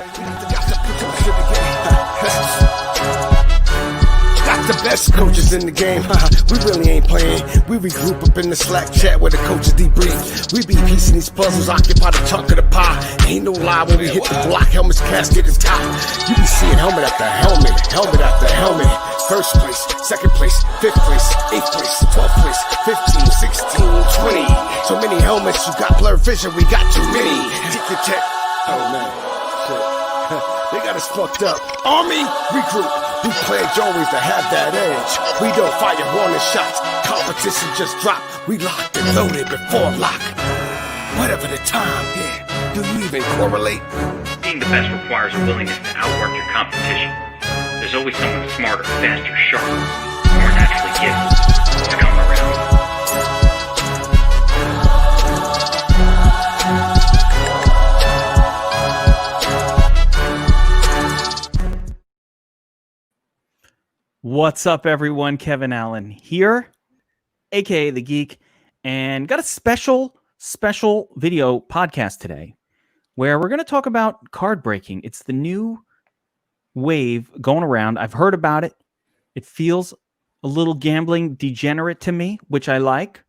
Got the best coaches in the game. We really ain't playing. We regroup up in the Slack chat where the coaches debrief. We be piecing these puzzles, occupy the chunk of the pie. Ain't no lie when we hit the block. Helmets, casket is top. You be seeing helmet after helmet, helmet after helmet. First place, second place, fifth place, eighth place, 12th place, 15, 16, 20. So many helmets, you got blurred vision, we got too many. Tick. Oh man, shit. They got us fucked up. Army, regroup. We pledge always to have that edge. We don't fire warning shots. Competition just dropped. We locked and loaded before lock. Whatever the time, yeah. Do you even correlate? Being the best requires a willingness to outwork your competition. There's always someone smarter, faster, sharper, more naturally gifted to come around. What's up, everyone? Kevin Allen here, aka the Geek, and got a special video podcast today where we're going to talk about card breaking. It's the new wave going around. I've heard about it. It feels a little gambling degenerate to me, which I like.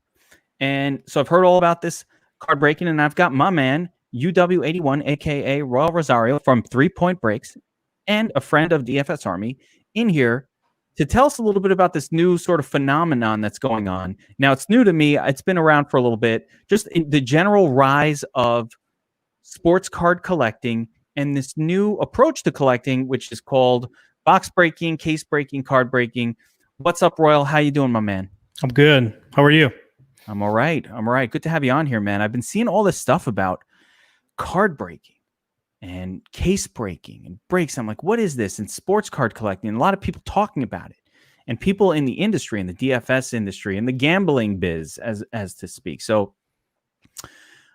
And so I've heard all about this card breaking, and I've got my man, UW81, aka Royal Rosario from 3 Point Breaks, and a friend of DFS Army in here to tell us a little bit about this new sort of phenomenon that's going on. Now, it's new to me. It's been around for a little bit. Just the general rise of sports card collecting and this new approach to collecting, which is called box breaking, case breaking, card breaking. What's up, Royal? How you doing, my man? I'm good. How are you? I'm all right. Good to have you on here, man. I've been seeing all this stuff about card breaking and case breaking and breaks. I'm like, what is this? And sports card collecting, and a lot of people talking about it, and people in the industry, in the DFS industry, and the gambling biz, as to speak. So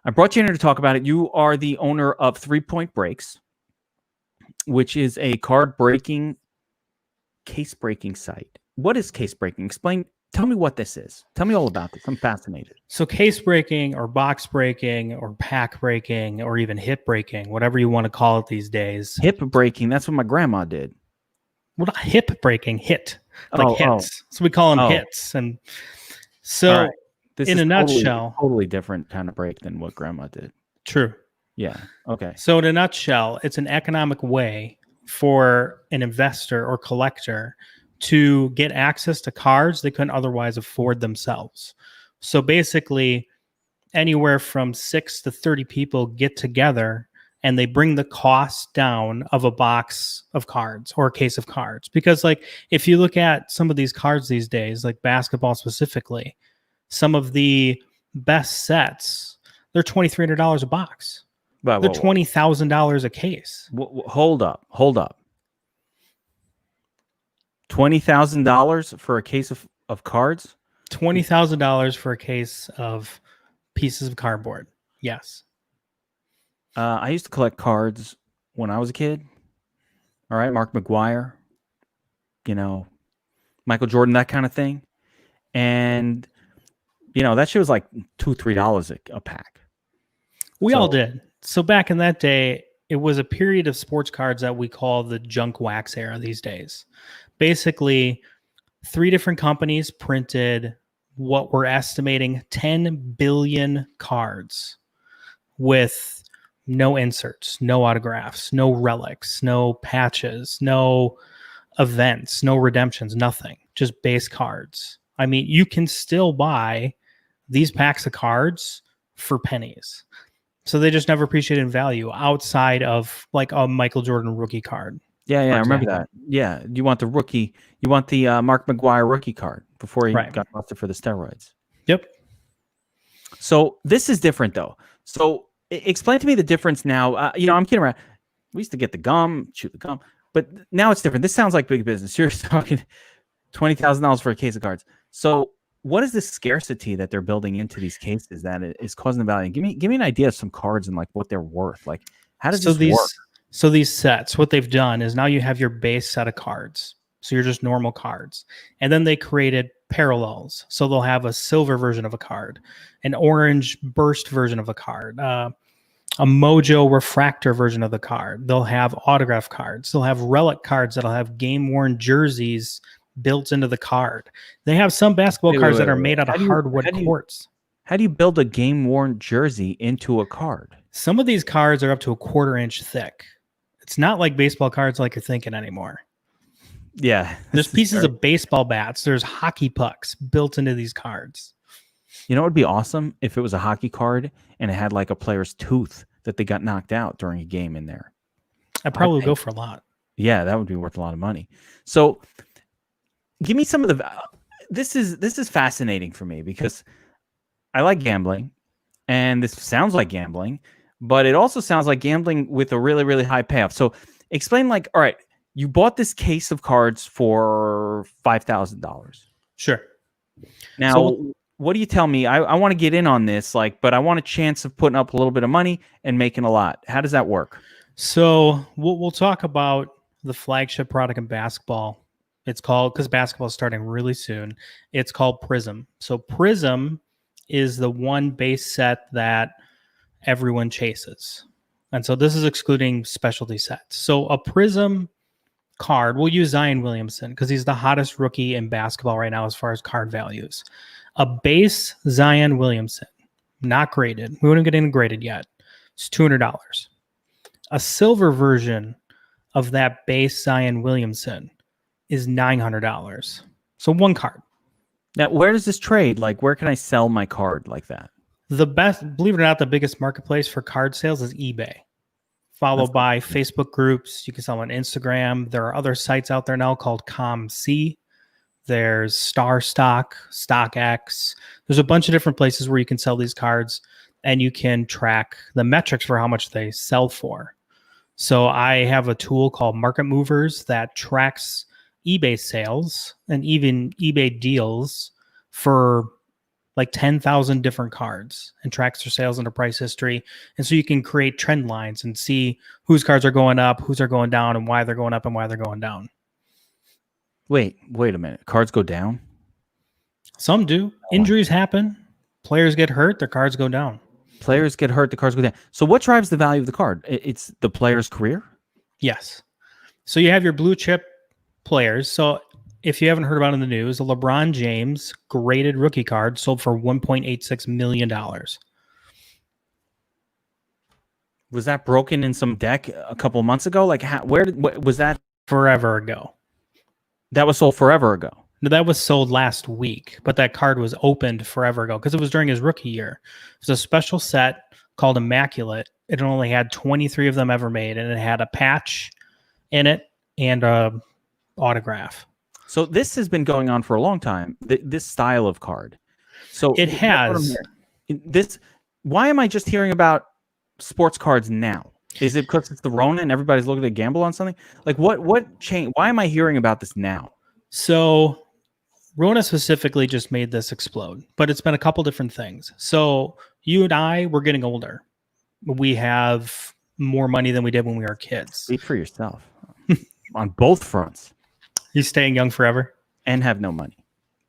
I brought you in here to talk about it. You are the owner of 3 Point Breaks, which is a card breaking, case breaking site. What is case breaking? Tell me what this is. Tell me all about this. I'm fascinated. So case breaking or box breaking or pack breaking or even hit breaking, whatever you want to call it these days. Hip breaking. That's what my grandma did. Well, not hip breaking, hit. Like hits. So we call them hits. And so right. This in is a nutshell. Totally different kind of break than what grandma did. True. Yeah. Okay. So in a nutshell, it's an economic way for an investor or collector to get access to cards they couldn't otherwise afford themselves. So basically, anywhere from 6 to 30 people get together and they bring the cost down of a box of cards or a case of cards. Because like if you look at some of these cards these days, like basketball specifically, some of the best sets, they're $2,300 a box. They're $20,000 a case. Hold up. $20,000 for a case of cards? $20,000 for a case of pieces of cardboard. Yes. I used to collect cards when I was a kid. All right. Mark McGuire, Michael Jordan, that kind of thing. And, that shit was like $2, $3 a pack. We all did. So back in that day, it was a period of sports cards that we call the junk wax era these days. Basically, 3 different companies printed what we're estimating 10 billion cards with no inserts, no autographs, no relics, no patches, no events, no redemptions, nothing. Just base cards. I mean, you can still buy these packs of cards for pennies. So they just never appreciated in value outside of like a Michael Jordan rookie card. Yeah, I remember that. Yeah, you want the rookie, Mark McGuire rookie card before he got busted for the steroids. Yep. So this is different though. So explain to me the difference now. I'm kidding around. We used to get the gum, chew the gum, but now it's different. This sounds like big business. You're talking $20,000 for a case of cards. So what is this scarcity that they're building into these cases that is causing the value? Give me an idea of some cards and like what they're worth. Like how does this work? So these sets, what they've done is now you have your base set of cards. So you're just normal cards. And then they created parallels. So they'll have a silver version of a card, an orange burst version of a card, a Mojo refractor version of the card. They'll have autograph cards. They'll have relic cards that'll have game-worn jerseys built into the card. They have some basketball cards that are made out of hardwood quartz. How do you build a game-worn jersey into a card? Some of these cards are up to a 1/4 inch thick. It's not like baseball cards like you're thinking anymore. Yeah. There's pieces of baseball bats. There's hockey pucks built into these cards. You know what would be awesome? If it was a hockey card and it had like a player's tooth that they got knocked out during a game in there. I'd probably go for a lot. Yeah, that would be worth a lot of money. So give me some of the... This is fascinating for me because I like gambling, and this sounds like gambling, but it also sounds like gambling with a really, really high payoff. So explain, like, all right, you bought this case of cards for $5,000. Sure. Now, what do you tell me? I want to get in on this, like, but I want a chance of putting up a little bit of money and making a lot. How does that work? So we'll talk about the flagship product in basketball. It's called, because basketball is starting really soon, it's called Prism. So Prism is the one base set that everyone chases. And so this is excluding specialty sets. So a Prism card, we'll use Zion Williamson because he's the hottest rookie in basketball right now as far as card values. A base Zion Williamson, not graded. We wouldn't get in graded yet. It's $200. A silver version of that base Zion Williamson is $900. So one card. Now, where does this trade? Like, where can I sell my card like that? The best, believe it or not, the biggest marketplace for card sales is eBay, followed by Facebook groups. You can sell on Instagram. There are other sites out there now called ComC. There's StarStock, StockX. There's a bunch of different places where you can sell these cards, and you can track the metrics for how much they sell for. So I have a tool called Market Movers that tracks eBay sales and even eBay deals for like 10,000 different cards and tracks their sales and their price history. And so you can create trend lines and see whose cards are going up, whose are going down, and why they're going up and why they're going down. Wait a minute. Cards go down? Some do. Injuries happen. Players get hurt, their cards go down. Players get hurt, the cards go down. So what drives the value of the card? It's the player's career? Yes. So you have your blue chip players. So if you haven't heard about it in the news, a LeBron James graded rookie card sold for $1.86 million. Was that broken in some deck a couple of months ago? Like, was that? Forever ago. That was sold forever ago. No, that was sold last week, but that card was opened forever ago because it was during his rookie year. It was a special set called Immaculate. It only had 23 of them ever made, and it had a patch in it and a autograph. So this has been going on for a long time, this style of card. So it has. Why am I just hearing about sports cards now? Is it because it's the Rona and everybody's looking to gamble on something? Like what change? Why am I hearing about this now? So Rona specifically just made this explode, but it's been a couple different things. So you and I, we're getting older. We have more money than we did when we were kids. Speak for yourself. On both fronts. You staying young forever? And have no money.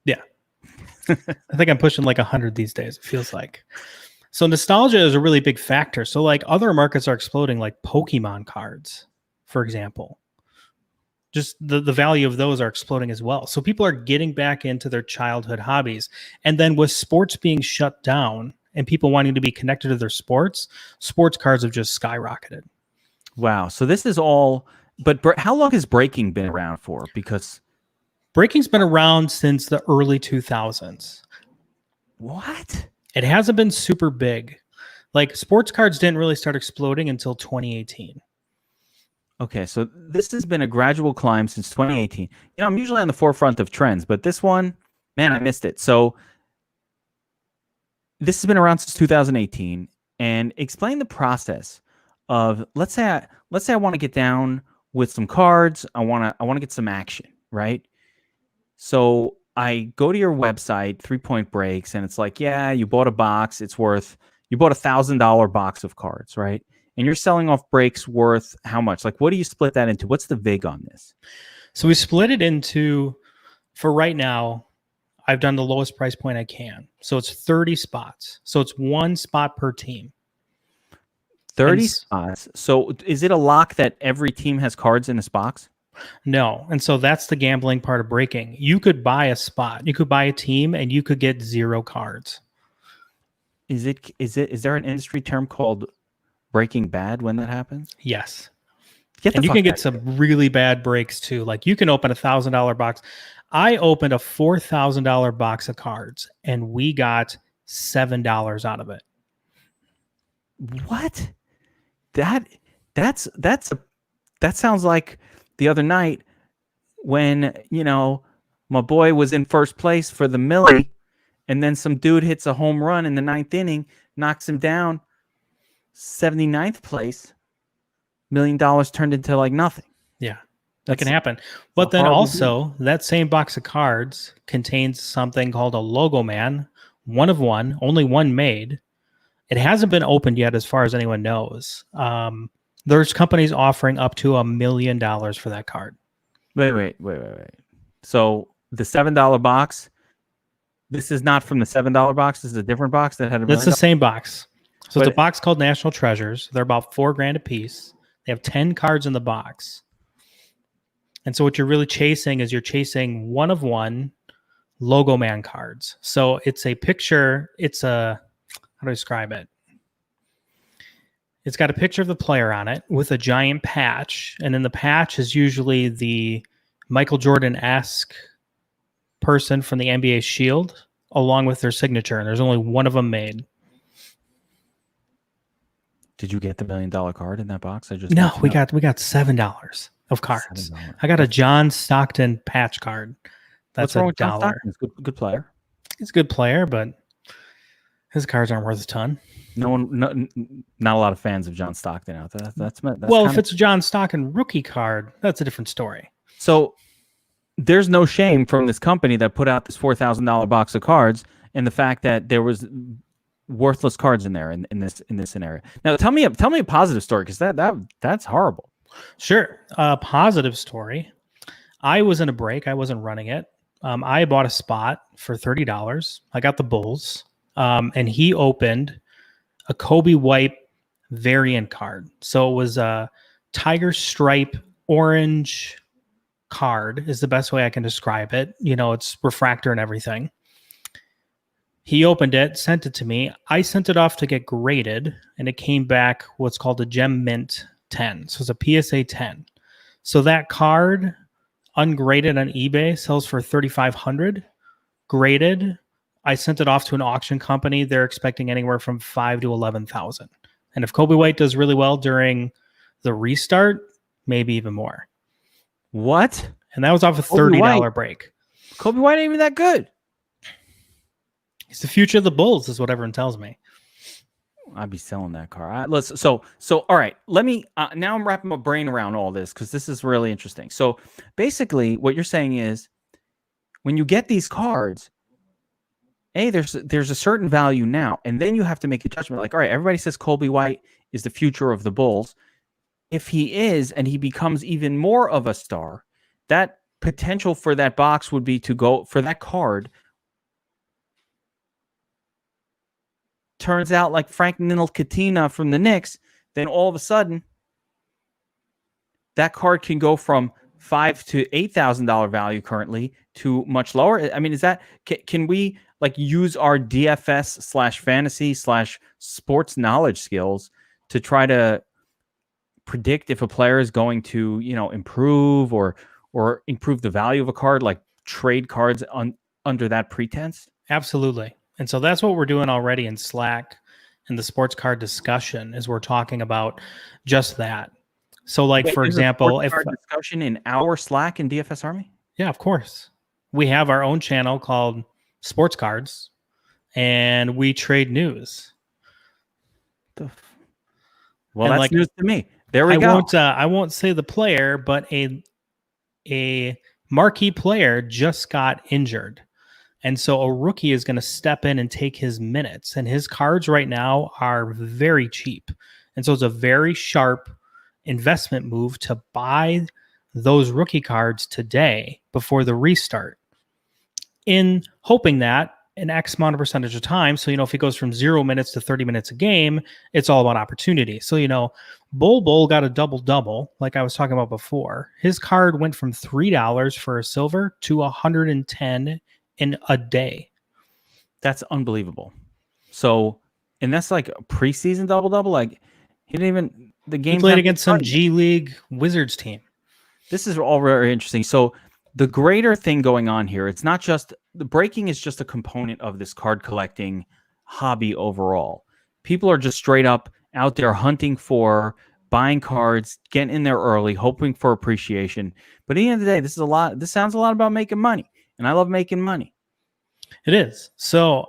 Yeah. I think I'm pushing like 100 these days, it feels like. So nostalgia is a really big factor. So like other markets are exploding, like Pokemon cards, for example. Just the value of those are exploding as well. So people are getting back into their childhood hobbies. And then with sports being shut down and people wanting to be connected to their sports cards have just skyrocketed. Wow. So this is all... But how long has breaking been around for? Because breaking's been around since the early 2000s. What? It hasn't been super big. Like sports cards didn't really start exploding until 2018. Okay, so this has been a gradual climb since 2018. You know, I'm usually on the forefront of trends, but this one, man, I missed it. So this has been around since 2018. And explain the process of let's say I want to get down with some cards. I want to get some action, right? So I go to your website, 3 Point Breaks, and it's like, yeah, you bought a box. You bought $1,000 box of cards, right? And you're selling off breaks worth how much? Like, what do you split that into? What's the vig on this? So we split it into, for right now, I've done the lowest price point I can. So it's 30 spots. So it's one spot per team. 30 And spots. So is it a lock that every team has cards in this box? No. And so that's the gambling part of breaking. You could buy a spot, you could buy a team, and you could get 0 cards. Is there an industry term called breaking bad when that happens? Yes. And you can get some really bad breaks too. Like you can open $1,000 box. I opened a $4,000 box of cards and we got $7 out of it. What? That sounds like the other night when, my boy was in first place for the Millie, and then some dude hits a home run in the 9th inning, knocks him down, 79th place, $1 million turned into like nothing. Yeah, that can happen. But then also, that same box of cards contains something called a logo man, 1 of 1, only 1 made. It hasn't been opened yet as far as anyone knows. There's companies offering up to $1 million for that card. Wait. So the $7 box, this is not from the $7 box. This is a different box that had That's the same box. So it's a box called National Treasures. They're about $4,000 a piece. They have 10 cards in the box. And so what you're really chasing is you're chasing 1 of 1 logo man cards. So it's a picture. How do I describe it? It's got a picture of the player on it with a giant patch. And then the patch is usually the Michael Jordan-esque person from the NBA Shield along with their signature. And there's only 1 of them made. Did you get the $1 million card in that box? No, we got $7 of cards. $7. I got a John Stockton patch card. That's $1. John Stockton? He's a good player. He's a good player, but his cards aren't worth a ton. Not a lot of fans of John Stockton out there. That's well, if it's a John Stockton rookie card, that's a different story. So there's no shame from this company that put out this $4,000 box of cards and the fact that there was worthless cards in there in this scenario. Now, tell me a positive story, because that's horrible. Sure, a positive story. I was in a break. I wasn't running it. I bought a spot for $30. I got the Bulls, and he opened a Kobe White variant card. So it was a tiger stripe orange card is the best way I can describe it. It's refractor and everything. He opened it, sent it to me. I sent it off to get graded, and it came back what's called a Gem Mint 10. So it's a PSA 10. So that card, ungraded on eBay, sells for $3,500. Graded, I sent it off to an auction company. They're expecting anywhere from $5,000 to $11,000. And if Kobe White does really well during the restart, maybe even more. What? And that was off a $30 break. Kobe White ain't even that good. He's the future of the Bulls, is what everyone tells me. I'd be selling that car. So all right. Let me. Now I'm wrapping my brain around all this because this is really interesting. So basically, what you're saying is, when you get these cards, there's a certain value now, and then you have to make a judgment. Like, all right, everybody says Kobe White is the future of the Bulls. If he is, and he becomes even more of a star, that potential for that box would be to go for that card. Turns out like Frank Ntilikina from the Knicks, then all of a sudden that card can go from $5,000 to $8,000 value currently to much lower. I mean, is that can we like use our DFS / fantasy / sports knowledge skills to try to predict if a player is going to improve or improve the value of a card, like trade cards under that pretense? Absolutely. And so that's what we're doing already in Slack in the sports card discussion, is we're talking about just that. So like, for example, if discussion in our Slack in DFS Army? Yeah, of course. We have our own channel called Sports Cards, and we trade news. Well, and that's news to me. There we go. I won't say the player, but a marquee player just got injured. And so a rookie is going to step in and take his minutes. And his cards right now are very cheap. And so it's a very sharp investment move to buy those rookie cards today before the restart, in hoping that an X amount of percentage of time. So, if it goes from 0 minutes to 30 minutes a game, it's all about opportunity. So, Bull got a double, like I was talking about before. His card went from $3 for a silver to 110 in a day. That's unbelievable. So, and that's like a preseason double. Like, he didn't even, the game He played against some G League Wizards team. This is all very interesting. So, the greater thing going on here, it's not just the breaking is just a component of this card collecting hobby overall. People are just straight up out there hunting for, buying cards, getting in there early, hoping for appreciation. But at the end of the day, this sounds a lot about making money. And I love making money. It is. So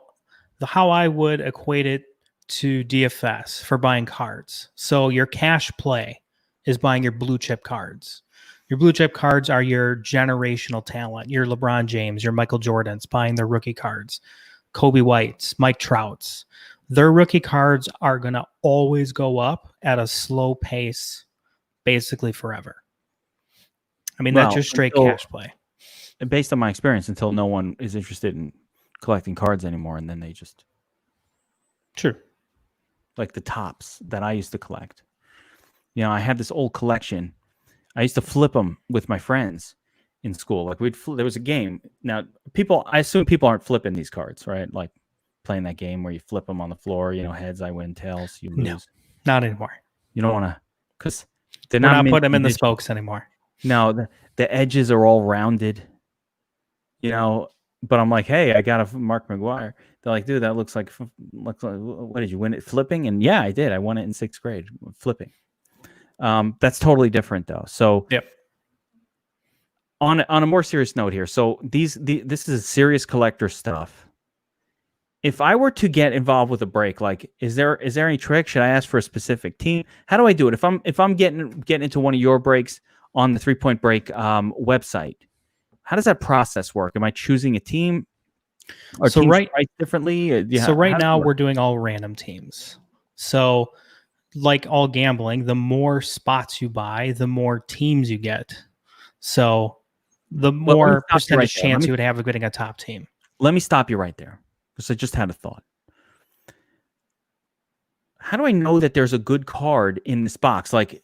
how I would equate it to DFS for buying cards. So your cash play is buying your blue chip cards. Your blue chip cards are your generational talent, your LeBron James, your Michael Jordans, buying their rookie cards, Kobe Whites, Mike Trouts. Their rookie cards are going to always go up at a slow pace, basically forever. I mean, that's just straight cash play. Based on my experience, until no one is interested in collecting cards anymore, and then they just... True. Like the tops that I used to collect. I had this old collection. I used to flip them with my friends in school. Like there was a game. Now, I assume people aren't flipping these cards, right? Like playing that game where you flip them on the floor. Heads I win, tails you lose. No, not anymore. You don't want to, because they're not putting them in the spokes anymore. No, the edges are all rounded. But I'm like, hey, I got a Mark McGuire. They're like, dude, that looks like what did you win it flipping? And yeah, I did. I won it in 6th grade flipping. That's totally different though. So yep. On a more serious note here. So this is serious collector stuff. If I were to get involved with a break, like, is there any trick? Should I ask for a specific team? How do I do it? If I'm getting into one of your breaks on the 3-Point Break website, how does that process work? Am I choosing a team? Or so teams right priced differently? Yeah, so right now we're doing all random teams. So like all gambling, the more spots you buy, the more teams you get. So the more percentage chance you would have of getting a top team. Let me stop you right there, because I just had a thought. How do I know that there's a good card in this box? Like,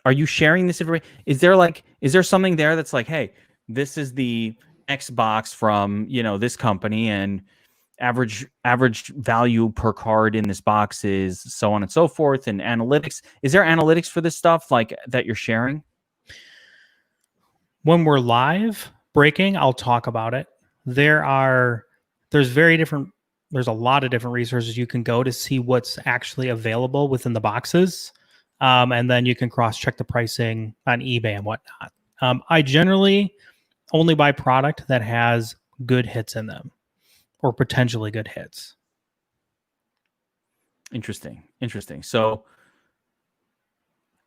are you sharing this information? Is there something there that's like, hey, this is the X box from this company, and average value per card in this box is so on and so forth, and analytics? Is there analytics for this stuff like that you're sharing? When we're live breaking, I'll talk about it. There's a lot of different resources you can go to see what's actually available within the boxes. And then you can cross-check the pricing on eBay and whatnot. I generally only buy product that has good hits in them, or potentially good hits. Interesting. So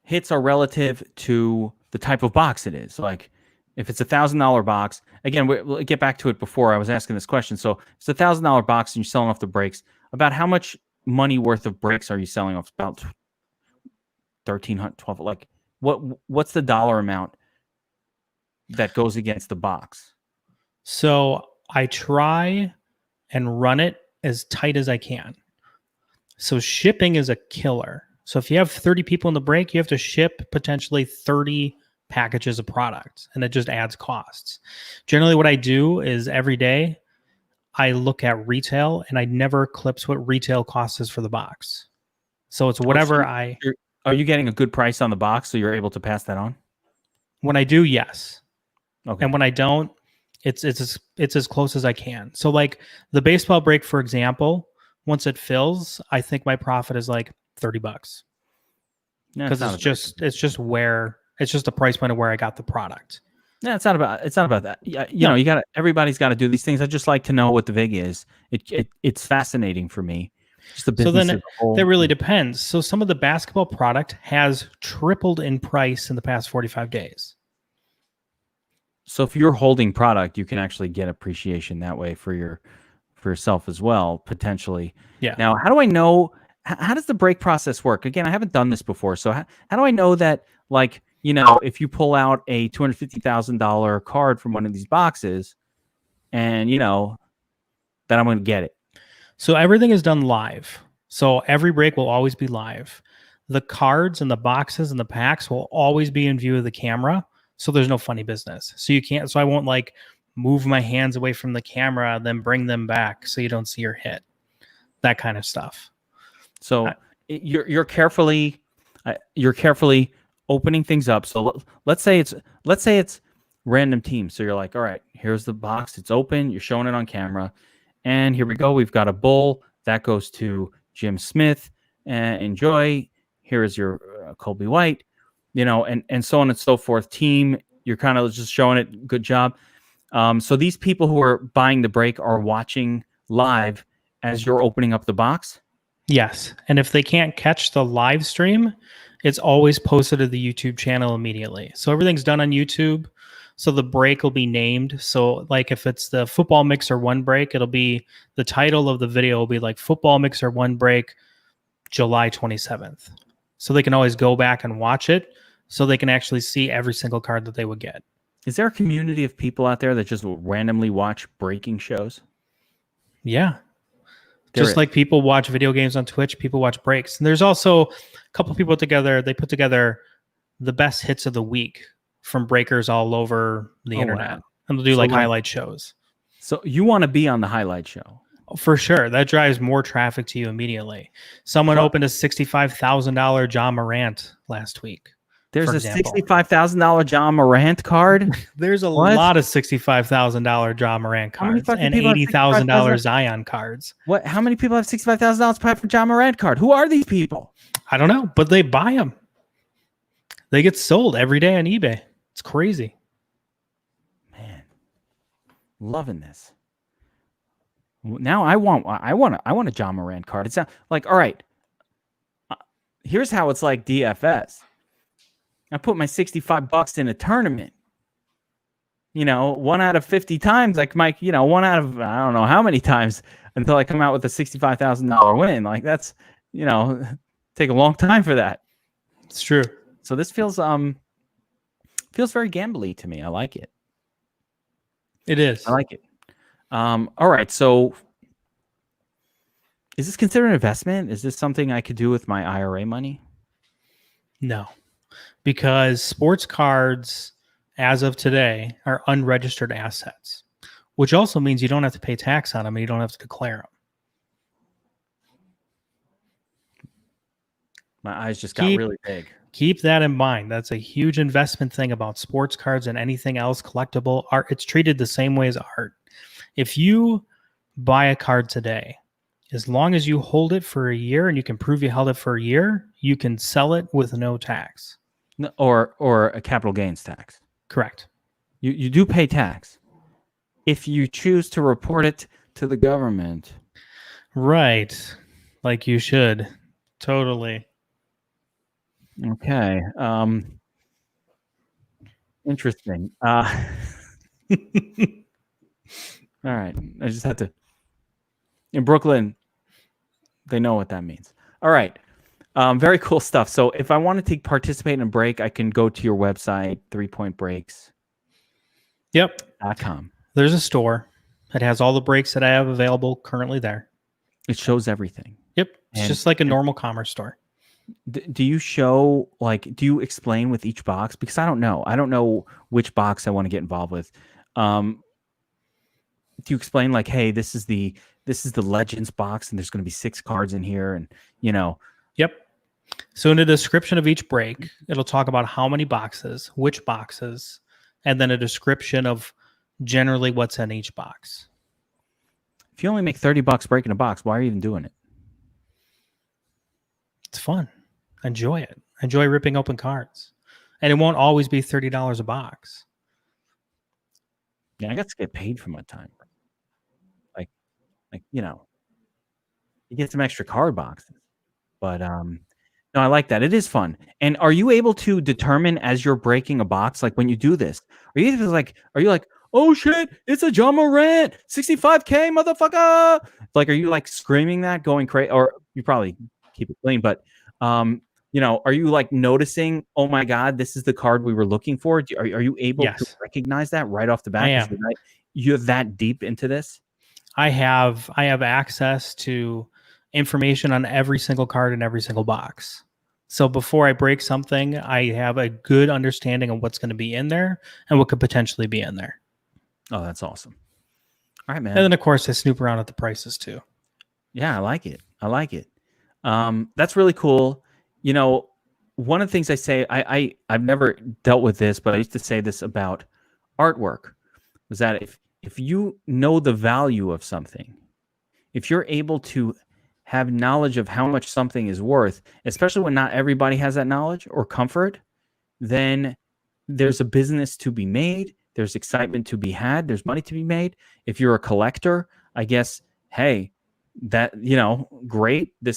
hits are relative to the type of box it is. Like if it's $1,000 box, again, we'll get back to it before I was asking this question. So it's $1,000 box and you're selling off the breaks. About how much money worth of breaks are you selling off? About 1,300, 12. Like what's the dollar amount that goes against the box? So I try and run it as tight as I can. So shipping is a killer. So if you have 30 people in the break, you have to ship potentially 30 packages of products, and it just adds costs. Generally what I do is every day I look at retail, and I never clips what retail cost is for the box. So it's whatever Are you getting a good price on the box so you're able to pass that on? When I do, yes. Okay. And when I don't, it's as close as I can. So like the baseball break, for example, once it fills, I think my profit is like $30. Because it's just the price point of where I got the product. Yeah, it's not about that. Yeah, everybody's got to do these things. I just like to know what the vig is. It's fascinating for me. Just the business. So then that really depends. So some of the basketball product has tripled in price in the past 45 days. So if you're holding product, you can actually get appreciation that way for yourself as well, potentially. Yeah. Now, how do I know? How does the break process work? Again, I haven't done this before. So how do I know that, like, if you pull out a $250,000 card from one of these boxes and, that I'm going to get it? So everything is done live. So every break will always be live. The cards and the boxes and the packs will always be in view of the camera. So there's no funny business. So you can't, so I won't like move my hands away from the camera, then bring them back so you don't see your hit. That kind of stuff. So you're carefully opening things up. So let's say it's random teams. So you're like, all right, here's the box. It's open. You're showing it on camera. And here we go. We've got a bull that goes to Jim Smith. Enjoy. Here is your Colby White, and so on and so forth. Team, you're kind of just showing it. Good job. So these people who are buying the break are watching live as you're opening up the box. Yes. And if they can't catch the live stream, it's always posted to the YouTube channel immediately. So everything's done on YouTube. So the break will be named. So like if it's the Football Mixer 1 break, it'll be the title of the video will be like Football Mixer 1 break, July 27th. So they can always go back and watch it so they can actually see every single card that they would get. Is there a community of people out there that just randomly watch breaking shows? Yeah. Just like people watch video games on Twitch, people watch breaks. And there's also a couple people together, they put together the best hits of the week from breakers all over the internet. Wow. And they'll do highlight shows. So you want to be on the highlight show? For sure. That drives more traffic to you immediately. Someone opened a $65,000 John Morant last week. There's a $65,000 John Morant card? There's a lot of $65,000 John Morant cards and $80,000 Zion cards. What? How many people have $65,000 for John Morant card? Who are these people? I don't know, but they buy them. They get sold every day on eBay. It's crazy. Man, loving this. Now I want a John Morant card. It's like, all right, here's how it's like DFS. I put my $65 in a tournament. 1 out of 50 times, like Mike, 1 out of I don't know how many times until I come out with a $65,000 win. Like that's, take a long time for that. It's true. So this feels very gambly to me. I like it. It is. I like it. All right. So is this considered an investment? Is this something I could do with my IRA money? No, because sports cards as of today are unregistered assets, which also means you don't have to pay tax on them and you don't have to declare them. My eyes just got really big. Keep that in mind. That's a huge investment thing about sports cards and anything else collectible art. It's treated the same way as art. If you buy a card today, as long as you hold it for a year and you can prove you held it for a year, you can sell it with no tax. Or a capital gains tax. Correct. You do pay tax if you choose to report it to the government. Right. Like you should. Totally. Okay. Interesting. All right. I just had to. In Brooklyn, they know what that means. All right. Very cool stuff. So if I wanted to participate in a break, I can go to your website, 3pointbreaks. Yep. .com. There's a store. It has all the breaks that I have available currently there. It shows everything. Yep. It's just like a normal commerce store. Do you show, do you explain with each box? Because I don't know. I don't know which box I want to get involved with. Do you explain hey, this is the Legends box and there's going to be 6 cards in here and, Yep. So in the description of each break, it'll talk about how many boxes, which boxes, and then a description of generally what's in each box. If you only make $30 breaking a box, why are you even doing it? It's fun. Enjoy it. Enjoy ripping open cards. And it won't always be $30 a box. Yeah, I got to get paid for my time. You get some extra card boxes. But no, I like that. It is fun. And are you able to determine as you're breaking a box, when you do this, are you like, oh shit, it's a John Morant, 65K, motherfucker? Are you screaming that, going crazy? Or you probably keep it clean, but are you noticing, oh my God, this is the card we were looking for? Are you able to recognize that right off the bat? I am. You're that deep into this? I have access to information on every single card in every single box. So before I break something, I have a good understanding of what's going to be in there and what could potentially be in there. Oh, that's awesome. All right, man. And then of course I snoop around at the prices too. Yeah, I like it. I like it. That's really cool. You know, one of the things I say, I've never dealt with this, but I used to say this about artwork, was that if you know the value of something, if you're able to have knowledge of how much something is worth, especially when not everybody has that knowledge or comfort, then there's a business to be made. There's excitement to be had. There's money to be made. If you're a collector, I guess, hey, that, great. It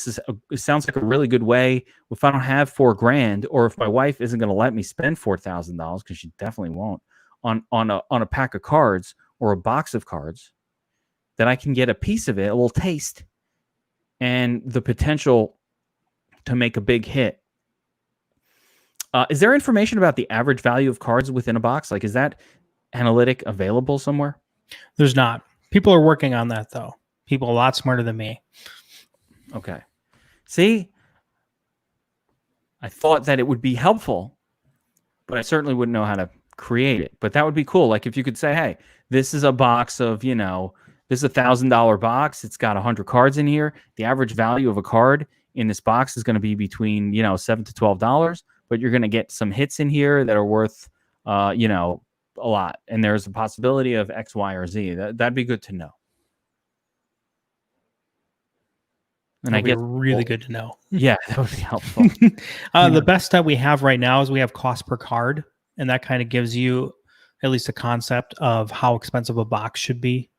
sounds like a really good way. If I don't have $4,000, or if my wife isn't going to let me spend $4,000, because she definitely won't, on a pack of cards or a box of cards, that I can get a piece of it, a little taste, and the potential to make a big hit. Is there information about the average value of cards within a box? Like, is that analytic available somewhere? There's not. People are working on that though. People a lot smarter than me. Okay. See, I thought that it would be helpful, but I certainly wouldn't know how to create it. But that would be cool. Like if you could say, hey, this is a box of, this is $1,000 box. It's got 100 cards in here. The average value of a card in this box is going to be between, $7 to $12, but you're going to get some hits in here that are worth, a lot. And there's a possibility of X, Y, or Z. That'd be good to know. And That'd be really good to know. Yeah, that would be helpful. The best that we have right now is we have cost per card, and that kind of gives you at least a concept of how expensive a box should be.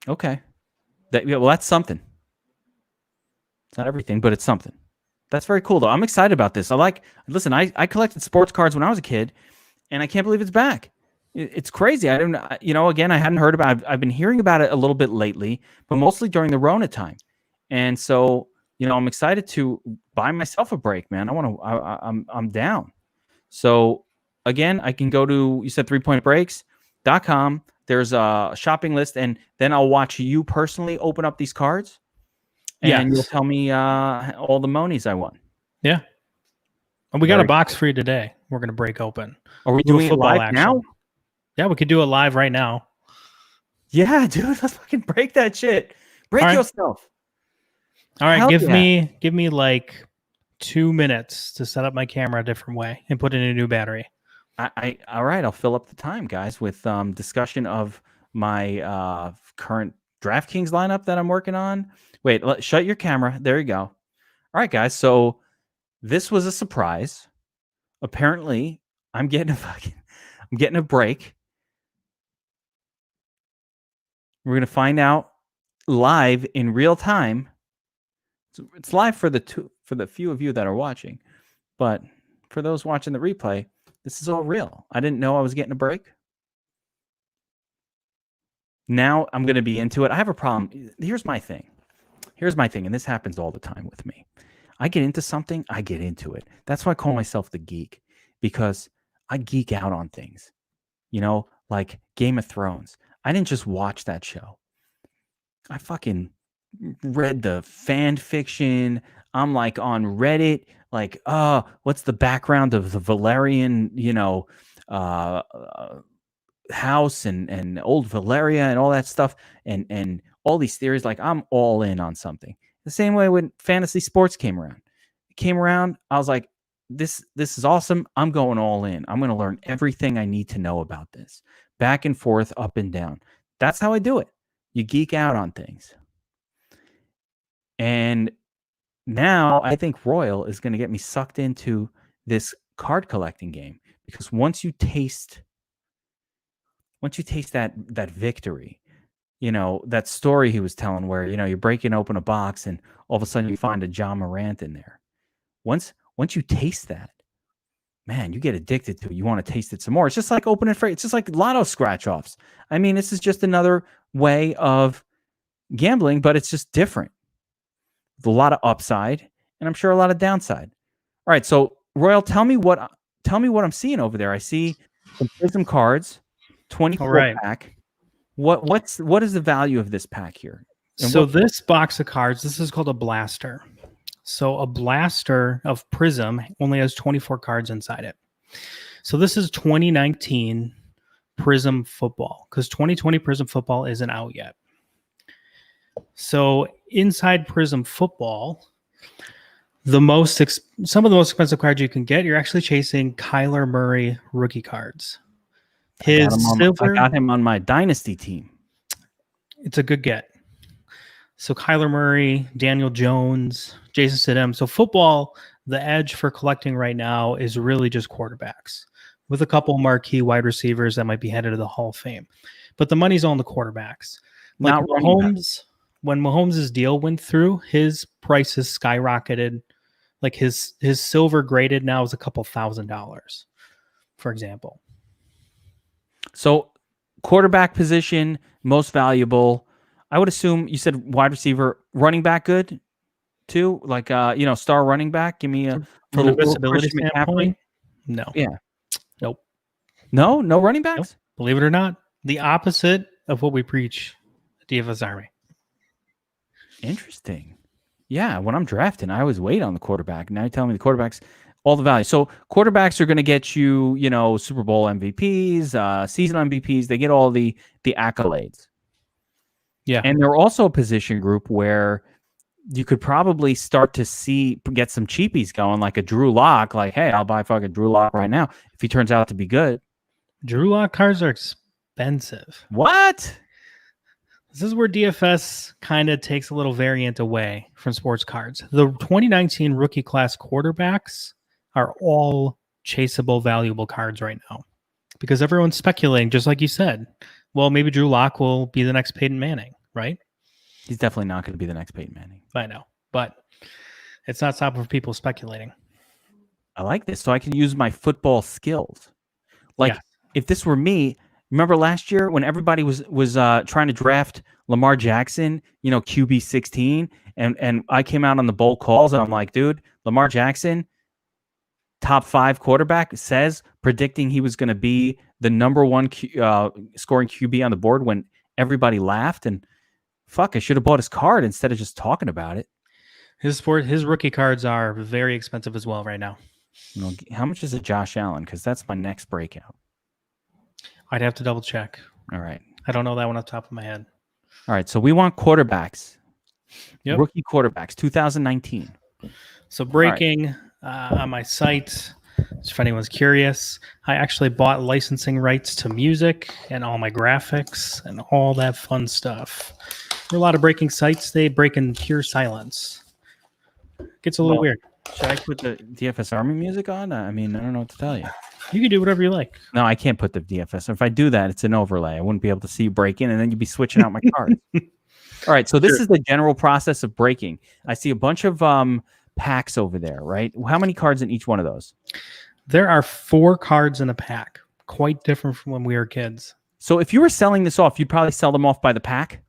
Okay. That's something. It's not everything, but it's something. That's very cool, though. I'm excited about this. Listen, I collected sports cards when I was a kid, and I can't believe it's back. It's crazy. I don't, again, I hadn't heard about it. I've been hearing about it a little bit lately, but mostly during the Rona time. And so, I'm excited to buy myself a break, man. I'm down. So again, I can go to, you said 3pointbreaks.com. There's a shopping list, and then I'll watch you personally open up these cards, and you'll tell me all the monies I won. Yeah. And we got a box for you today. We're going to break open. Are we doing it live now? Yeah, we could do it live right now. Yeah, dude, let's fucking break that shit. Break yourself. All right, give me like 2 minutes to set up my camera a different way and put in a new battery. All right, I'll fill up the time, guys, with discussion of my current DraftKings lineup that I'm working on. Wait, shut your camera. There you go. All right, guys. So this was a surprise. Apparently, I'm getting a break. We're gonna find out live in real time. It's live for the few of you that are watching, but for those watching the replay, this is all real. I didn't know I was getting a break. Now I'm going to be into it. I have a problem. Here's my thing, and this happens all the time with me. I get into something, I get into it. That's why I call myself the geek, because I geek out on things. Like Game of Thrones. I didn't just watch that show. I fucking read the fan fiction. I'm like on Reddit, like, what's the background of the Valerian, house and old Valeria and all that stuff, and all these theories. Like, I'm all in on something. The same way when fantasy sports came around. I was like, this is awesome. I'm going all in. I'm going to learn everything I need to know about this. Back and forth, up and down. That's how I do it. You geek out on things. And now I think Royal is going to get me sucked into this card collecting game, because once you taste that victory, that story he was telling where, you're breaking open a box and all of a sudden you find a John Morant in there. Once you taste that, man, you get addicted to it. You want to taste it some more. It's just like opening it's just like lotto scratch offs. I mean, this is just another way of gambling, but it's just different. With a lot of upside, and I'm sure a lot of downside. All right, so Royal, tell me what I'm seeing over there. I see some Prism cards, 24 pack. What is the value of this pack here? And So this box of cards, this is called a blaster. So a blaster of Prism only has 24 cards inside it. So this is 2019 Prism Football, because 2020 Prism Football isn't out yet. So inside Prism Football, some of the most expensive cards you can get, you're actually chasing Kyler Murray rookie cards. I got him on my dynasty team. It's a good get. So Kyler Murray, Daniel Jones, Jason Stidham. So football, the edge for collecting right now is really just quarterbacks, with a couple marquee wide receivers that might be headed to the Hall of Fame. But the money's on the quarterbacks. Like Not Mahomes, when Mahomes' deal went through, his prices skyrocketed. Like his silver graded now is a couple $1,000, for example. So quarterback position, most valuable. I would assume you said wide receiver, running back good too? Like star running back. Give me a From little a visibility Christian standpoint, McCaffrey. no. Yeah. Nope. No running backs? Nope. Believe it or not, the opposite of what we preach at DFS Army. Interesting. Yeah, when I'm drafting, I always wait on the quarterback. Now you're telling me the quarterbacks, all the value. So quarterbacks are going to get you, Super Bowl MVPs, season MVPs. They get all the accolades. Yeah. And they're also a position group where you could probably start to get some cheapies going, like a Drew Lock. Like, hey, I'll buy fucking Drew Lock right now if he turns out to be good. Drew Lock cards are expensive. What? This is where DFS kind of takes a little variant away from sports cards. The 2019 rookie class quarterbacks are all chaseable, valuable cards right now because everyone's speculating, just like you said. Well, maybe Drew Lock will be the next Peyton Manning, right? He's definitely not going to be the next Peyton Manning. I know, but it's not stopping for people speculating. I like this, so I can use my football skills. Like, Yeah. if this were me, remember last year when everybody was trying to draft Lamar Jackson, QB 16, and I came out on the bold calls, and I'm like, dude, Lamar Jackson, top 5 quarterback, says predicting he was going to be the number 1 scoring QB on the board when everybody laughed, and fuck, I should have bought his card instead of just talking about it. His rookie cards are very expensive as well right now. How much is a Josh Allen? Because that's my next breakout. I'd have to double check. All right. I don't know that one off the top of my head. All right. So we want quarterbacks. Yep. Rookie quarterbacks, 2019. So breaking on my site, if anyone's curious, I actually bought licensing rights to music and all my graphics and all that fun stuff. There are a lot of breaking sites. They break in pure silence. Gets a little weird. Should I put the DFS Army music on? I mean, I don't know what to tell you. You can do whatever you like. No, I can't put the DFS. If I do that, it's an overlay. I wouldn't be able to see you break in, and then you'd be switching out my cards. All right, so this is the general process of breaking. I see a bunch of packs over there, right? How many cards in each one of those? There are 4 cards in a pack. Quite different from when we were kids. So if you were selling this off, you'd probably sell them off by the pack?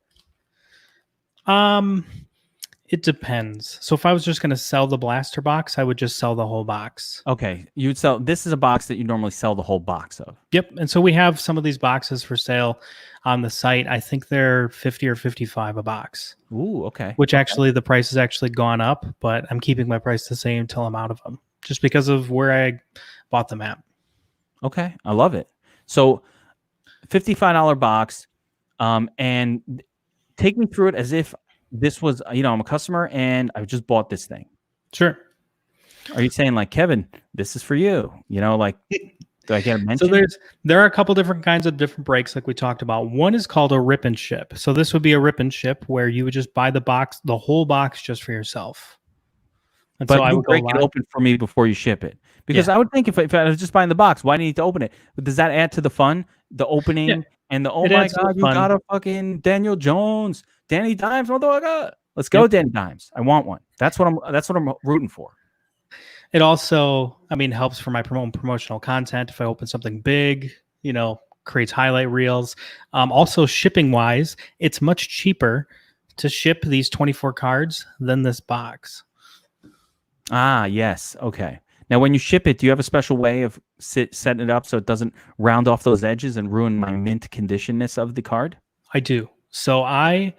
It depends. So if I was just going to sell the blaster box, I would just sell the whole box. Okay. You'd sell. This is a box that you normally sell the whole box of. Yep. And so we have some of these boxes for sale on the site. I think they're 50 or 55 a box. Ooh, okay. Which actually the price has actually gone up, but I'm keeping my price the same until I'm out of them, just because of where I bought them at. Okay. I love it. So $55 box. And take me through it as if this was, I'm a customer and I just bought this thing. Sure. Are you saying like, Kevin, this is for you? Like, do I get a mention? So there are a couple different kinds of different breaks like we talked about. One is called a rip and ship. So this would be a rip and ship where you would just buy the whole box just for yourself. And but so I would break it open for me before you ship it. Because I would think if I was just buying the box, why do you need to open it? But does that add to the fun? The opening and the, oh my God, you got a fucking Daniel Jones, Danny Dimes, motherfucker. Let's go, Danny Dimes. I want one. That's what I'm rooting for. It also, helps for my promotional content. If I open something big, creates highlight reels. Also shipping wise, it's much cheaper to ship these 24 cards than this box. Ah, yes. Okay. Now, when you ship it, do you have a special way of setting it up so it doesn't round off those edges and ruin my mint conditionness of the card? I do. So I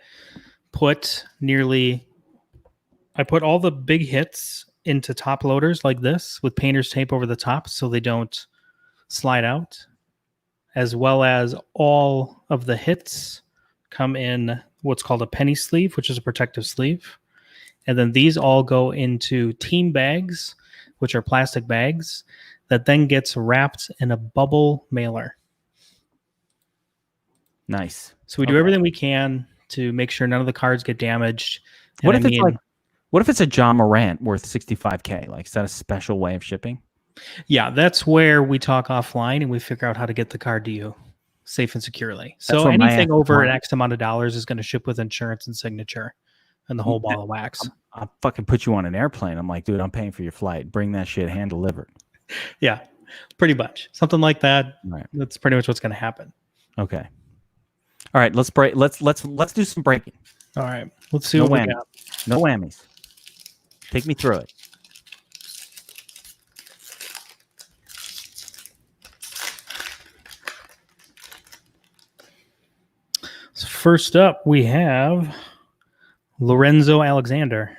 put all the big hits into top loaders like this with painter's tape over the top so they don't slide out, as well as all of the hits come in what's called a penny sleeve, which is a protective sleeve. And then these all go into team bags, which are plastic bags that then gets wrapped in a bubble mailer. Nice. So we do everything we can to make sure none of the cards get damaged. What if it's a John Morant worth $65K? Like, is that a special way of shipping? Yeah, that's where we talk offline and we figure out how to get the card to you safe and securely. So anything over an X amount of dollars is going to ship with insurance and signature and the whole ball of wax. I'll fucking put you on an airplane. I'm like, dude, I'm paying for your flight. Bring that shit hand delivered. Yeah, pretty much. Something like that. Right. That's pretty much what's going to happen. Okay. All right, let's break. Let's do some breaking. All right, let's see what we got. No whammies. Take me through it. So first up, we have Lorenzo Alexander,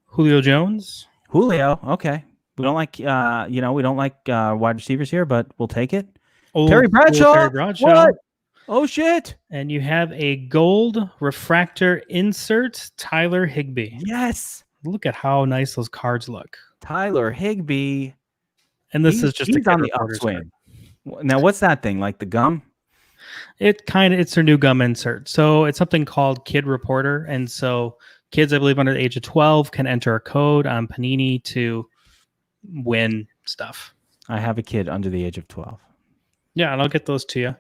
Julio Jones. Julio, okay. We don't like, we don't like wide receivers here, but we'll take it. Terry Bradshaw. What? Oh shit! And you have a gold refractor insert, Tyler Higbee. Yes. Look at how nice those cards look. Tyler Higbee. And this is just he's on the upswing. Now, what's that thing? Like the gum? It's their new gum insert. So it's something called Kid Reporter. And so kids, I believe, under the age of 12 can enter a code on Panini to win stuff. I have a kid under the age of 12. Yeah, and I'll get those to you.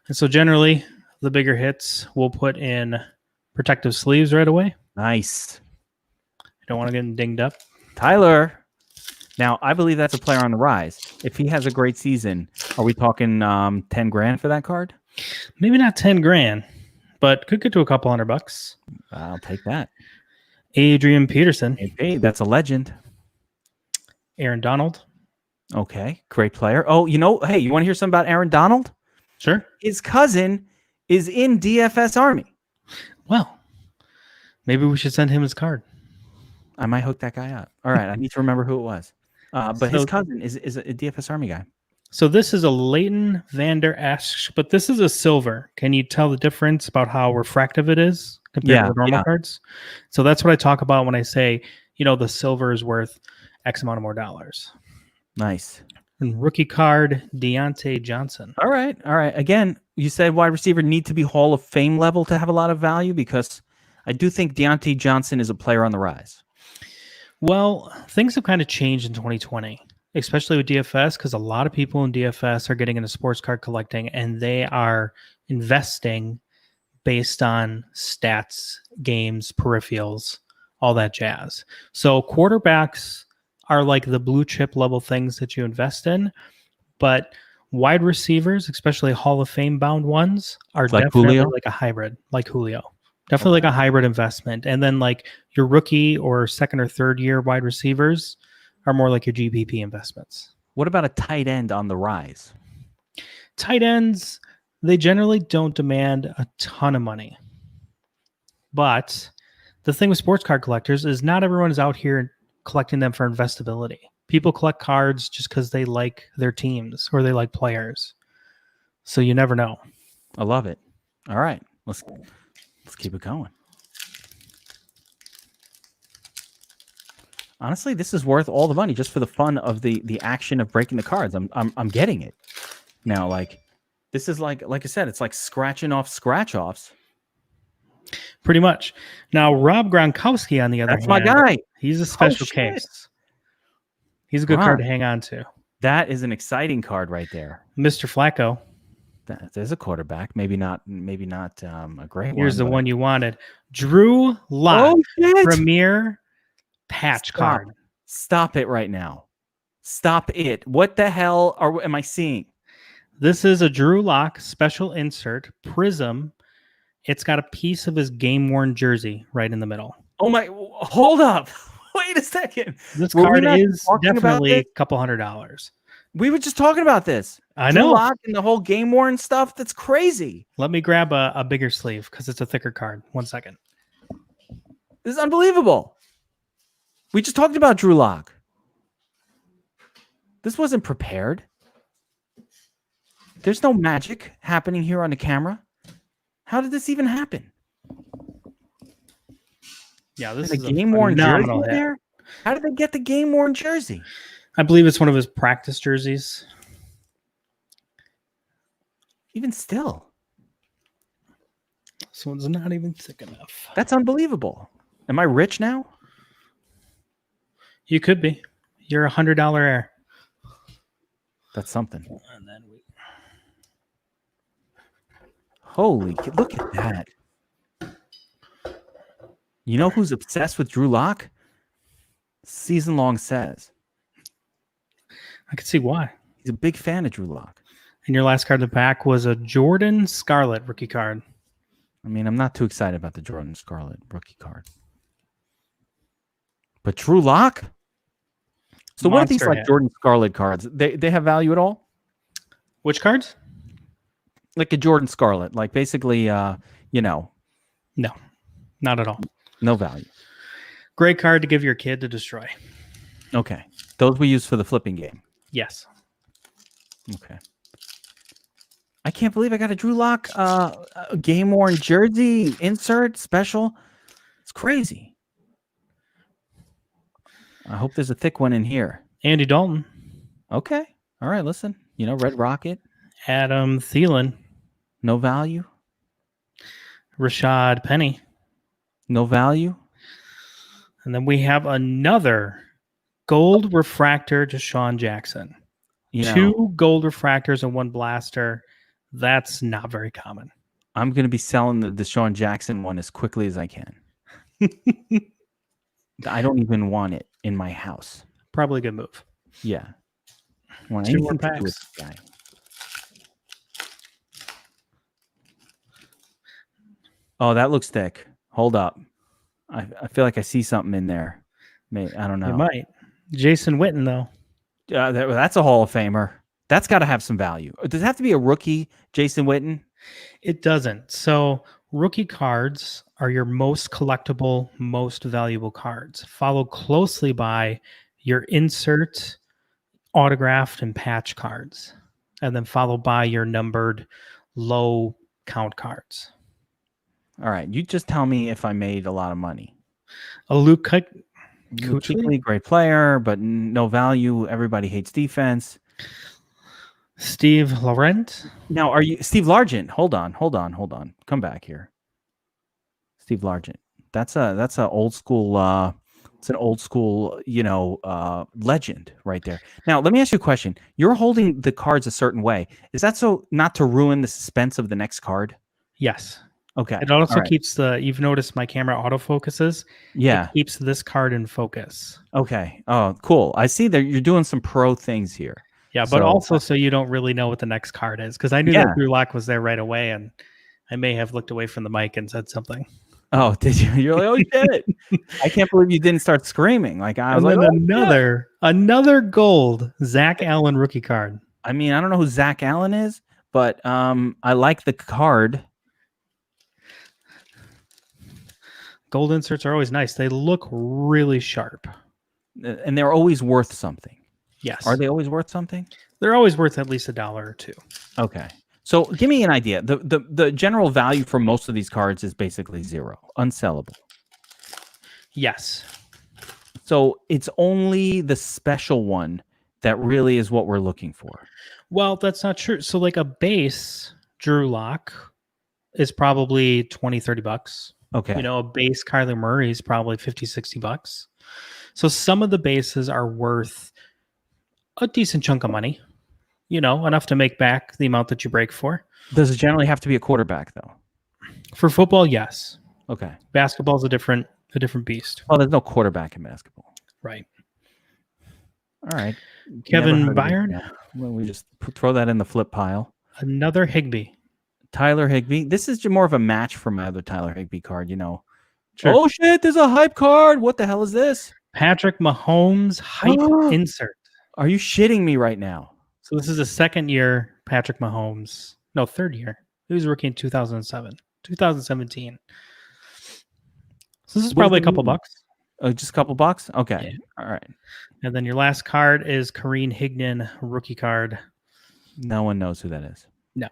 And so generally, the bigger hits we'll put in protective sleeves right away. Nice. You don't want to get them dinged up. Tyler. Now, I believe that's a player on the rise. If he has a great season, are we talking 10 grand for that card? Maybe not 10 grand, but could get to a couple $100. I'll take that. Adrian Peterson. Hey, that's a legend. Aaron Donald. Okay, great player. Oh, hey, you want to hear something about Aaron Donald? Sure. His cousin is in DFS Army. Well, maybe we should send him his card. I might hook that guy up. All right, I need to remember who it was. But his cousin is a DFS Army guy. So this is a Leighton Vander Esch, but this is a silver. Can you tell the difference about how refractive it is compared to the normal cards? So that's what I talk about when I say, the silver is worth X amount of more dollars. Nice. And rookie card, Deontay Johnson. All right. Again, you said wide receiver need to be Hall of Fame level to have a lot of value, because I do think Deontay Johnson is a player on the rise. Well, things have kind of changed in 2020, especially with DFS, because a lot of people in DFS are getting into sports card collecting, and they are investing based on stats, games, peripherals, all that jazz. So quarterbacks are like the blue chip level things that you invest in, but wide receivers, especially Hall of Fame bound ones, are like definitely Julio? Like a hybrid, like Julio. Definitely like a hybrid investment. And then like your rookie or second or third year wide receivers are more like your GPP investments. What about a tight end on the rise? Tight ends, they generally don't demand a ton of money. But the thing with sports card collectors is not everyone is out here collecting them for investability. People collect cards just because they like their teams or they like players. So you never know. I love it. All right. Let's keep it going. Honestly, this is worth all the money just for the fun of the action of breaking the cards. I'm getting it. Now, like, this is like I said, it's like scratching off scratch-offs. Pretty much. Now, Rob Gronkowski, on the other hand, that's my guy. He's a special case. He's a good card to hang on to. That is an exciting card right there. Mr. Flacco. There's a quarterback. Maybe not a great one. Here's the one you wanted. Drew Lock. Oh, Premier patch card. Stop it right now. Stop it. What the hell am I seeing? This is a Drew Lock special insert, Prism. It's got a piece of his game-worn jersey right in the middle. Oh my, hold up. Wait a second. This card is definitely a couple $100. We were just talking about this. I Drew know. Lock and the whole game worn stuff. That's crazy. Let me grab a bigger sleeve because it's a thicker card. 1 second. This is unbelievable. We just talked about Drew Lock. This wasn't prepared. There's no magic happening here on the camera. How did this even happen? Yeah, this Is is a game worn jersey phenomenal hit. there. How did they get the game worn jersey? I believe it's one of his practice jerseys. Even still, This one's not even thick enough. that's unbelievable. Am I rich now? You could be. You're $100 heir. That's something. And then we... Holy, look at that. You know who's obsessed with Drew Lock? Season Long Says. I could see why. He's a big fan of Drew Lock. And your last card in the pack was a Jordan Scarlet rookie card. I mean, I'm not too excited about the Jordan Scarlet rookie card. But Drew Lock? So what are these Monster like hit. Jordan Scarlet cards? They have value at all? Which cards? Like a Jordan Scarlet. Like basically, No, not at all. no value. Great card to give your kid to destroy. Okay. Those we use for the flipping game. Yes. Okay. I can't believe I got a Drew Lock game worn jersey insert special. It's crazy. I hope there's a thick one in here. Andy Dalton. Okay. All right. Listen, Red Rocket, Adam Thielen. no value. Rashad Penny. No value. And then we have another gold refractor to Sean Jackson. Two gold refractors and one blaster. That's not very common. I'm going to be selling the Deshaun Jackson one as quickly as I can. I don't even want it in my house. Probably a good move. Yeah. Want 2 more anything to do with packs. this guy. Oh, that looks thick. Hold up. I feel like I see something in there. I don't know. You might. Jason Witten, though. That's a Hall of Famer. That's got to have some value. Does it have to be a rookie, Jason Witten? It doesn't. So rookie cards are your most collectible, most valuable cards, followed closely by your insert, autographed, and patch cards, and then followed by your numbered low count cards. All right. You just tell me if I made a lot of money. A Luke Kuechly, great player, but no value. Everybody hates defense. Steve Laurent. Now, are you Steve Largent? Hold on. Come back here. Steve Largent. That's a old school. It's an old school, legend right there. Now, let me ask you a question. You're holding the cards a certain way. Is that so not to ruin the suspense of the next card? Yes. Okay. It also All right. keeps you've noticed my camera autofocuses. Yeah. It keeps this card in focus. Okay. Oh, cool. I see that you're doing some pro things here. Yeah, but also so you don't really know what the next card is, because I knew that Drew Lock was there right away, and I may have looked away from the mic and said something. Oh, did you? You're like, oh shit! I can't believe you didn't start screaming. Like I was and like, then another gold Zach Allen rookie card. I mean, I don't know who Zach Allen is, but I like the card. Gold inserts are always nice. They look really sharp. And they're always worth something. Yes. Are they always worth something? They're always worth at least $1 or $2. Okay. So give me an idea. The general value for most of these cards is basically zero. Unsellable. Yes. So it's only the special one that really is what we're looking for. Well, that's not true. So like a base Drew Lock is probably $20-$30. Okay. A base Kyler Murray is probably $50-$60. So some of the bases are worth a decent chunk of money, enough to make back the amount that you break for. Does it generally have to be a quarterback though? For football, yes. Okay. Basketball is a different beast. Oh, there's no quarterback in basketball. Right. All right. Kevin Byard. Well, we just throw that in the flip pile. Another Higbee. Tyler Higbee. This is more of a match for my other Tyler Higbee card, Sure. Oh shit, there's a hype card. What the hell is this? Patrick Mahomes hype insert. Are you shitting me right now? So this is the second year Patrick Mahomes. No, third year. He was a rookie in 2017. So this is probably a couple bucks. Just a couple bucks? Okay. Yeah. All right. And then your last card is Kareen Higdon rookie card. No one knows who that is. No.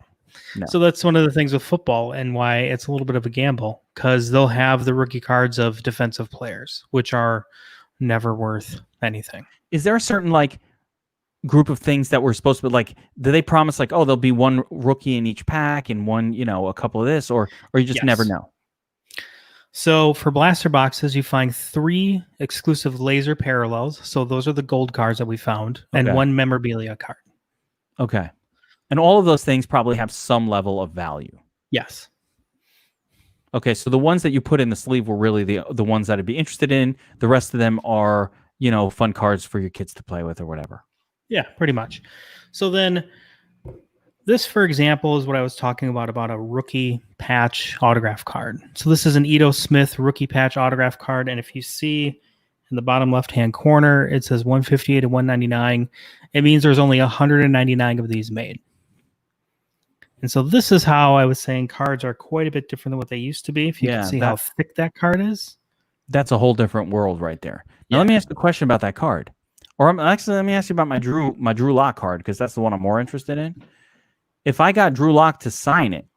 No. So that's one of the things with football and why it's a little bit of a gamble, because they'll have the rookie cards of defensive players, which are never worth anything. Is there a certain like group of things that we're supposed to be like, do they promise like, oh, there'll be one rookie in each pack and one, a couple of this, or you just never know? So for blaster boxes, you find 3 exclusive laser parallels. So those are the gold cards that we found, and 1 memorabilia card. Okay. And all of those things probably have some level of value. Yes. Okay, so the ones that you put in the sleeve were really the ones that I'd be interested in. The rest of them are, fun cards for your kids to play with or whatever. Yeah, pretty much. So then this, for example, is what I was talking about a rookie patch autograph card. So this is an Ito Smith rookie patch autograph card. And if you see in the bottom left-hand corner, it says 158 and 199. It means there's only 199 of these made. And so this is how I was saying cards are quite a bit different than what they used to be. If you can see how thick that card is. That's a whole different world right there. Now let me ask a question about that card. Or let me ask you about my Drew Lock card, because that's the one I'm more interested in. If I got Drew Lock to sign it,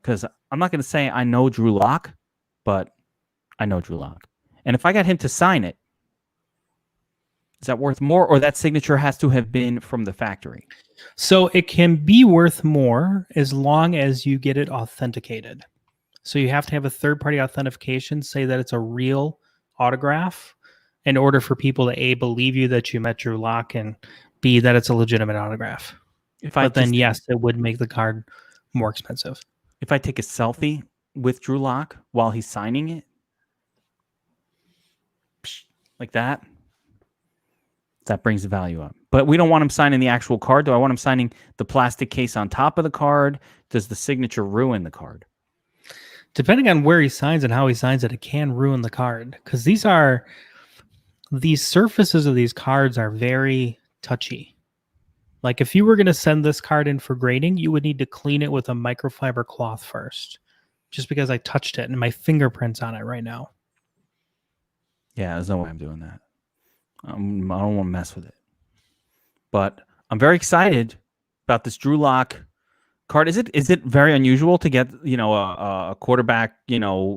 because I'm not going to say I know Drew Lock, but I know Drew Lock. And if I got him to sign it, is that worth more, or that signature has to have been from the factory? So it can be worth more as long as you get it authenticated. So you have to have a third-party authentication say that it's a real autograph in order for people to A, believe you that you met Drew Lock, and B, that it's a legitimate autograph. Yes, it would make the card more expensive. If I take a selfie with Drew Lock while he's signing it, like that brings the value up. But we don't want him signing the actual card. Do I want him signing the plastic case on top of the card? Does the signature ruin the card? Depending on where he signs and how he signs it, it can ruin the card. Because these surfaces of these cards are very touchy. Like if you were going to send this card in for grading, you would need to clean it with a microfiber cloth first. Just because I touched it and my fingerprint's on it right now. Yeah, there's no way I'm doing that. I don't want to mess with it. But I'm very excited about this Drew Lock card. Is it very unusual to get a quarterback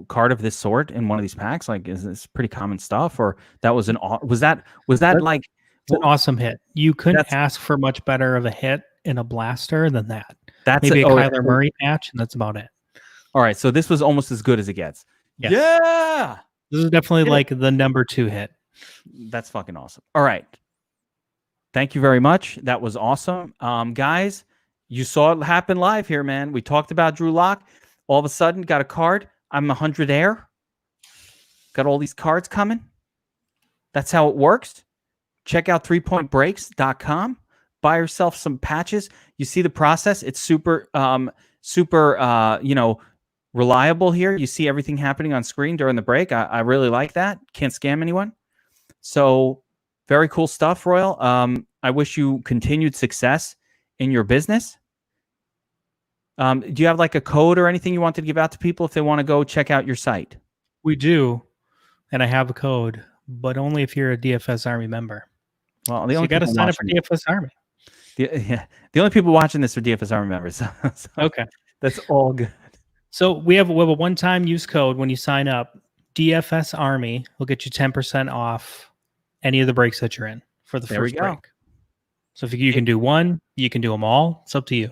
card of this sort in one of these packs? Like, is this pretty common stuff, or was that like an awesome hit? You couldn't ask for much better of a hit in a blaster than that. That's maybe a Kyler Murray patch, and that's about it. All right, so this was almost as good as it gets. Yes. Yeah, this is definitely like the number 2 hit. That's fucking awesome. All right. Thank you very much. That was awesome. Guys, you saw it happen live here, man. We talked about Drew Lock. All of a sudden, got a card. I'm 100 air. Got all these cards coming. That's how it works. Check out 3pointbreaks.com. Buy yourself some patches. You see the process. It's super, reliable here. You see everything happening on screen during the break. I really like that. Can't scam anyone. So very cool stuff, Royal. I wish you continued success in your business. Do you have like a code or anything you wanted to give out to people if they want to go check out your site? We do. And I have a code, but only if you're a DFS Army member. Well, you got to sign up for DFS Army. The only people watching this are DFS Army members. So okay. That's all good. So we have a one-time use code when you sign up. DFS Army will get you 10% off any of the breaks that you're in for the first break. So if you can do one, you can do them all. It's up to you.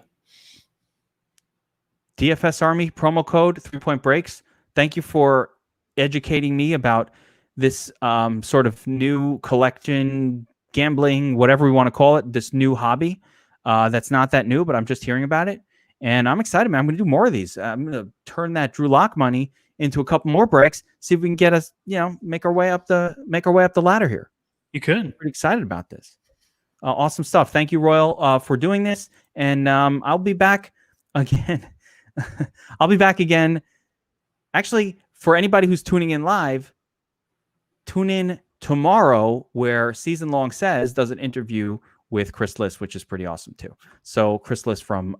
DFS Army promo code 3-Point Breaks. Thank you for educating me about this sort of new collection, gambling, whatever we want to call it, this new hobby. That's not that new, but I'm just hearing about it. And I'm excited, man. I'm going to do more of these. I'm going to turn that Drew Lock money into a couple more breaks, see if we can get us, make our way up the ladder here. You could. I'm pretty excited about this. Awesome stuff. Thank you, Royal, for doing this. And I'll be back again. I'll be back again. Actually, for anybody who's tuning in live, tune in tomorrow where Season Long Says does an interview with Chris Liss, which is pretty awesome too. So Chris Liss from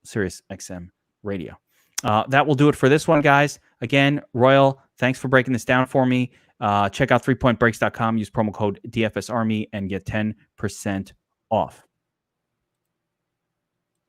Sirius XM Radio. That will do it for this one, guys. Again, Royal, thanks for breaking this down for me. Check out 3pointbreaks.com. Use promo code DFSArmy and get 10% off.